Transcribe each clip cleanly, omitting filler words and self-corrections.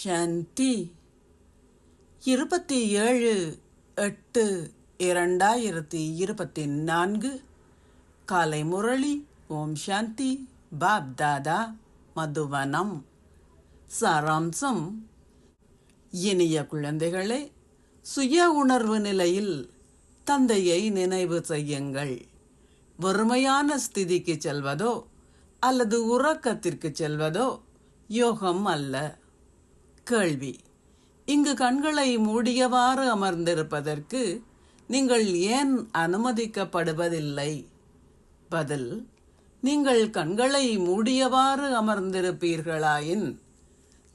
சாந்தி. 27/8/2024 காலை முரளி. ஓம் சாந்தி. பாப் தாதா, மதுவனம். சாராம்சம்: இனிய குழந்தைகளே, சுய உணர்வு நிலையில் தந்தையை நினைவு செய்யுங்கள். வறுமையான ஸ்திதிக்கு செல்வதோ அல்லது உறக்கத்திற்கு செல்வதோ யோகம் அல்ல. கேள்வி: இங்கு கண்களை மூடியவாறு அமர்ந்திருப்பதற்கு நீங்கள் ஏன் அனுமதிக்கப்படுவதில்லை? பதில்: நீங்கள் கண்களை மூடியவாறு அமர்ந்திருப்பீர்களாயின்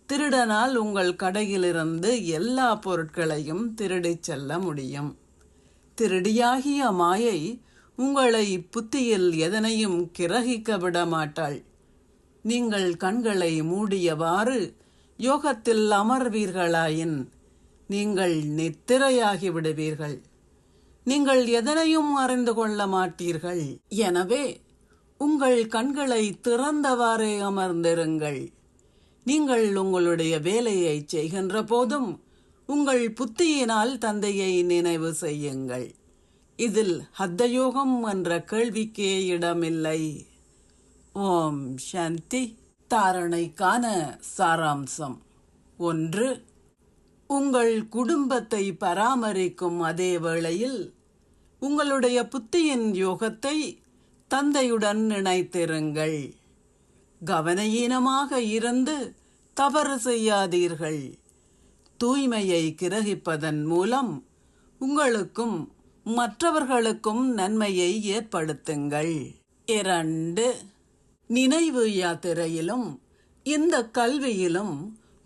திருடனால் உங்கள் கடையிலிருந்து எல்லா பொருட்களையும் திருடிச் செல்ல முடியும். திருடியாகிய மாயை உங்களை புத்தியில் எதனையும் கிரகிக்க விட மாட்டாள். நீங்கள் கண்களை மூடியவாறு யோகத்தில் அமர்வீர்களாயின் நீங்கள் நித்திரையாகி விடுவீர்கள். நீங்கள் எதனையும் அறிந்து கொள்ள மாட்டீர்கள். எனவே உங்கள் கண்களை திறந்தவாறே அமர்ந்திருங்கள். நீங்கள் உங்களுடைய வேலையை செய்கின்ற போதும் உங்கள் புத்தியினால் தந்தையை நினைவு செய்யுங்கள். இதில் ஹத்தயோகம் என்ற கேள்விக்கே இடமில்லை. ஓம் சாந்தி. தாரணைக்கான சாராம்சம்: 1. உங்கள் குடும்பத்தை பராமரிக்கும் அதே வேளையில் உங்களுடைய புத்தியின் யோகத்தை தந்தையுடன் இணைத்திருங்கள். கவனயீனமாக இருந்து தவறு செய்யாதீர்கள். தூய்மையை கிரகிப்பதன் மூலம் உங்களுக்கும் மற்றவர்களுக்கும் நன்மையை ஏற்படுத்துங்கள். 2. நினைவு யாத்திரையிலும் இந்த கல்வியிலும்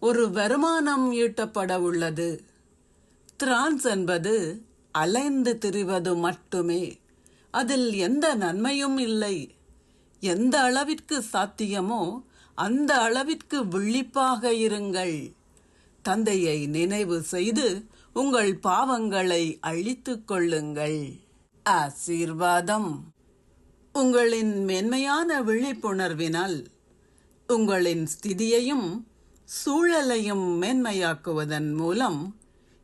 ஒரு வருமானம் ஈட்டப்பட உள்ளது. திரான்ஸ் என்பது அலைந்து திரிவது மட்டுமே. அதில் எந்த நன்மையும் இல்லை. எந்த அளவிற்கு சாத்தியமோ அந்த அளவிற்கு விழிப்பாக இருங்கள். தந்தையை நினைவு செய்து உங்கள் பாவங்களை அழித்துக் கொள்ளுங்கள். ஆசீர்வாதம்: உங்களின் மென்மையான விழிப்புணர்வினால் உங்களின் ஸ்திதியையும் சூழலையும் மேன்மையாக்குவதன் மூலம்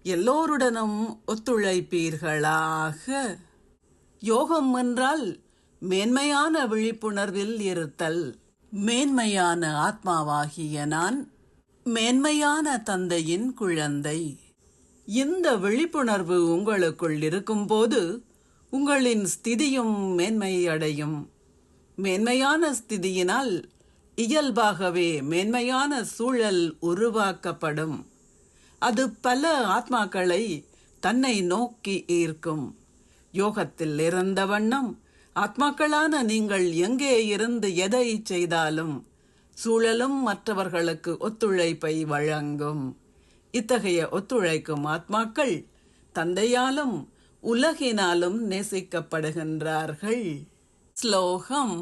எல்லோருடனும் ஒத்துழைப்பீர்களாக. யோகம் என்றால் மேன்மையான விழிப்புணர்வில் இருத்தல். மேன்மையான ஆத்மாவாகிய நான் மேன்மையான தந்தையின் குழந்தை. இந்த விழிப்புணர்வு உங்களுக்குள் இருக்கும்போது உங்களின் ஸ்திதியும் மேன்மை அடையும். மேன்மையான ஸ்திதியினால் இயல்பாகவே மேன்மையான சூழல் உருவாக்கப்படும். அது பல ஆத்மாக்களை தன்னை நோக்கி ஈர்க்கும். யோகத்தில் இருந்த வண்ணம் ஆத்மாக்களான நீங்கள் எங்கே இருந்து எதை செய்தாலும் சூழலும் மற்றவர்களுக்கு ஒத்துழைப்பை வழங்கும். இத்தகைய ஒத்துழைக்கும் ஆத்மாக்கள் தந்தையாலும் உலகினாலும் நேசிக்கப்படுகின்றார்கள். ஸ்லோகம்: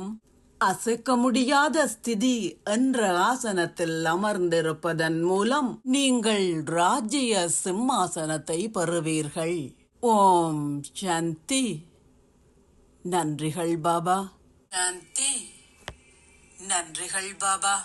அசைக்க முடியாத ஸ்திதி என்ற ஆசனத்தில் அமர்ந்திருப்பதன் மூலம் நீங்கள் ராஜ்ய சிம்மாசனத்தை பெறுவீர்கள். ஓம் சாந்தி. நன்றிகள் பாபா. சாந்தி. நன்றிகள் பாபா.